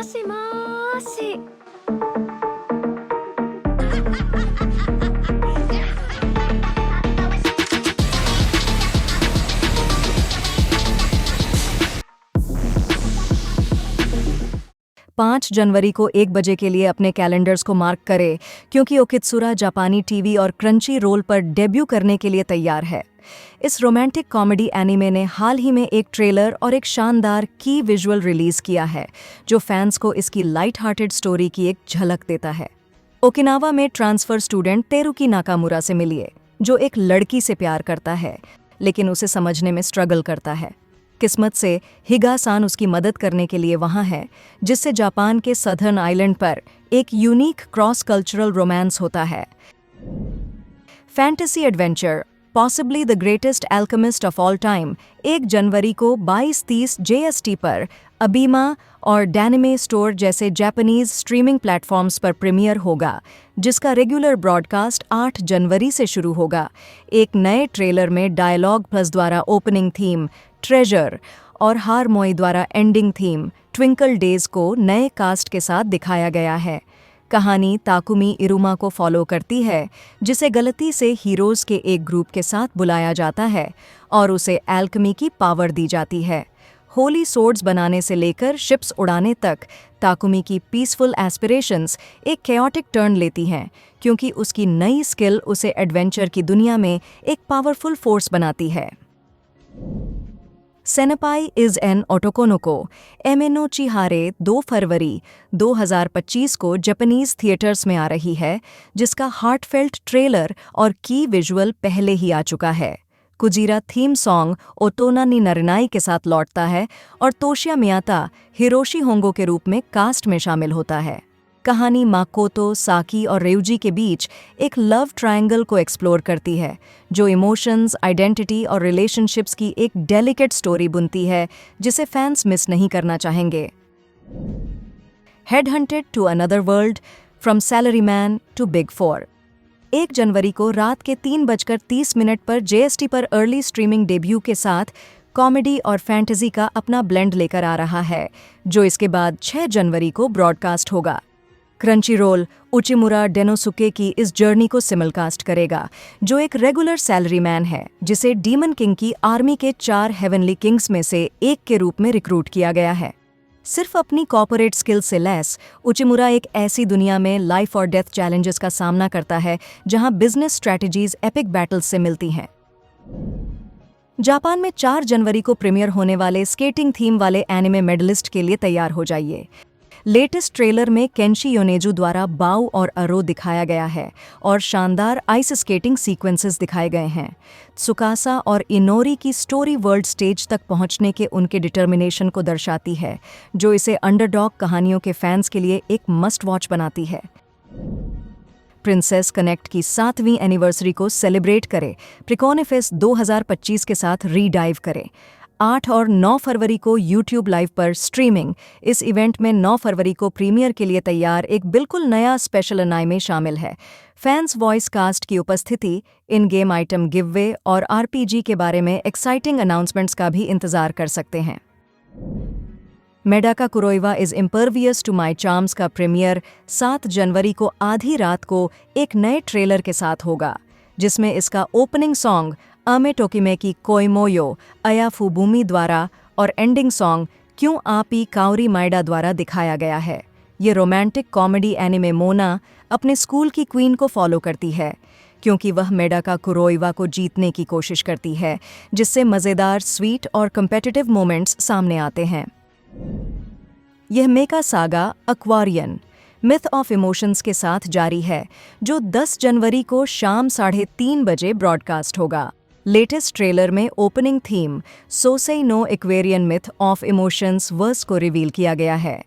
しもーし。पाँच जनवरी को 1 बजे के लिए अपने कैलेंडर्स को मार्क करें क्योंकि ओकित्सुरा जापानी टीवी और क्रंची रोल पर डेब्यू करने के लिए तैयार है। इस रोमांटिक कॉमेडी एनिमे ने हाल ही में एक ट्रेलर और एक शानदार की विजुअल रिलीज किया है जो फैंस को इसकी लाइट हार्टेड स्टोरी की एक झलक देता है। ओकिनावा में ट्रांसफर स्टूडेंट तेरुकी नाकामुरा से मिलिए जो एक लड़की से प्यार करता है लेकिन उसे समझने में स्ट्रगल करता है। किस्मत से हिगा-सान उसकी मदद करने के लिए वहां है, जिससे जापान के सदर्न आइलैंड पर एक यूनिक क्रॉस कल्चरल रोमांस होता है। Fantasy adventure possibly the greatest alchemist of all time 1 जनवरी को 22:30 JST पर अबीमा और डैनिमे स्टोर जैसे जापानीज स्ट्रीमिंग प्लेटफॉर्म्स पर प्रीमियर होगा, जिसका रेगुलर ब्रॉडकास्ट 8 जनवरी से शुरू होगा। एक नए ट्रेलर में डायलॉग प्लस द्वारा ओपनिंग थीम ट्रेजर और हारमोई द्वारा एंडिंग थीम ट्विंकल डेज को नए कास्ट के साथ दिखाया गया है। कहानी ताकुमी इरुमा को फॉलो करती है, जिसे गलती से हीरोज के एक ग्रुप के साथ बुलाया जाता है और उसे एल्केमी की पावर दी जाती है। होली सोर्ड्स बनाने से लेकर शिप्स उड़ाने तक ताकुमी की पीसफुल एस्पिरेशंस एक केओटिक टर्न लेती हैं क्योंकि उसकी नई स्किल उसे एडवेंचर की दुनिया में एक पावरफुल फोर्स बनाती है। सेनपाई इज एन ओटोकोनोको एमेनो चिहारे 2 फरवरी 2025 को जापानीज थिएटर्स में आ रही है, जिसका हार्टफेल्ट ट्रेलर और की विजुअल पहले ही आ चुका है। कुजीरा थीम सॉन्ग ओतोना नी नरनाई के साथ लौटता है और तोशिया मियाता हिरोशी होंगो के रूप में कास्ट में शामिल होता है। कहानी माकोतो, साकी और रेउजी के बीच एक लव ट्रायंगल को एक्सप्लोर करती है जो इमोशंस, आइडेंटिटी और रिलेशनशिप्स की एक डेलिकेट स्टोरी बुनती है जिसे फैंस मिस नहीं करना चाहेंगे। Headhunted to another world from salaryman to big 4 1 जनवरी को रात के 3:30 पर JST पर अर्ली स्ट्रीमिंग डेब्यू के साथ कॉमेडी और फैंटेसी का अपना ब्लेंड लेकर आ रहा है, जो इसके बाद 6 जनवरी को ब्रॉडकास्ट होगा। क्रंची रोल उचिमुरा डेनोसुके की इस जर्नी को सिमलकास्ट करेगा, जो एक रेगुलर सैलरीमैन है जिसे डीमन किंग की आर्मी के 4 हेवनली किंग्स में से एक के रूप में रिक्रूट किया गया है। सिर्फ अपनी कॉर्पोरेट स्किल से लैस उचिमुरा एक ऐसी दुनिया में लाइफ और डेथ चैलेंजेस का सामना करता है जहां बिजनेस स्ट्रैटेजीज एपिक बैटल्स से मिलती हैं। जापान में 4 जनवरी को प्रीमियर होने वाले स्केटिंग थीम वाले एनिमे मेडलिस्ट के लिए तैयार हो जाइए। लेटेस्ट ट्रेलर में केंशी योनेजू द्वारा बाउ और अरो दिखाया गया है और शानदार आइस स्केटिंग सीक्वेंसेस दिखाए गए हैं। त्सुकासा और इनोरी की स्टोरी वर्ल्ड स्टेज तक पहुंचने के उनके डिटर्मिनेशन को दर्शाती है, जो इसे अंडरडॉग कहानियों के फैंस के लिए एक मस्ट वॉच बनाती है। प्रिंसेस कनेक्ट की 7वीं एनिवर्सरी को सेलिब्रेट करें, प्रिकॉनिफेस्ट 2025 के साथ रीडाइव करें। 8 और 9 फरवरी को YouTube लाइव पर स्ट्रीमिंग। इस इवेंट में 9 फरवरी को प्रीमियर के लिए तैयार एक बिल्कुल नया स्पेशल एनाइमे शामिल है। फैंस वॉइस कास्ट की उपस्थिति, इन गेम आइटम गिववे और RPG के बारे में एक्साइटिंग अनाउंसमेंट्स का भी इंतजार कर सकते हैं। Medaka Kuroiwa is impervious to my charms का प्रीमियर 7 जनवरी को आधी रात को एक नए ट्रेलर के साथ होगा, जिसमें इसका ओपनिंग सॉन्ग अमे टोकिमेकी कोइमोयो अयाफुबुमी द्वारा और एंडिंग सॉन्ग क्यों आपी काउरी माइडा द्वारा दिखाया गया है। ये रोमांटिक कॉमेडी एनिमे मोना अपने स्कूल की क्वीन को फॉलो करती है क्योंकि वह मेडाका कुरोइवा को जीतने की कोशिश करती है, जिससे मज़ेदार, स्वीट और कम्पेटिटिव मोमेंट्स सामने आते हैं। यह मेका सागा एक्वारियन मिथ ऑफ इमोशंस के साथ जारी है, जो 10 जनवरी को शाम 3:30 बजे ब्रॉडकास्ट होगा। लेटेस्ट ट्रेलर में opening theme Sosei no Aquarion myth of emotions verse को रिवील किया गया है।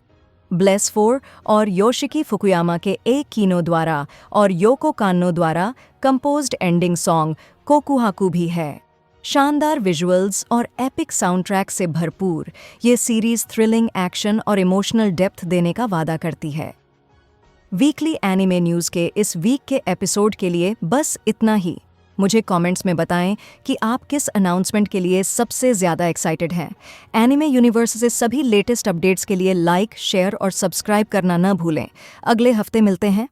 ब्लेस 4 और योशिकी फुकुयामा के ए कीनो द्वारा और योको कान्नो द्वारा कंपोज्ड एंडिंग सॉन्ग कोकुहाकू भी है। शानदार विजुअल्स और एपिक साउंड ट्रैक से भरपूर ये सीरीज थ्रिलिंग, एक्शन और इमोशनल डेप्थ देने का वादा करती है। वीकली एनिमे न्यूज़ के इस वीक के एपिसोड के लिए बस इतना ही। मुझे कमेंट्स में बताएं कि आप किस अनाउंसमेंट के लिए सबसे ज़्यादा एक्साइटेड हैं। एनिमे यूनिवर्स से सभी लेटेस्ट अपडेट्स के लिए लाइक, शेयर और सब्सक्राइब करना न भूलें। अगले हफ्ते मिलते हैं।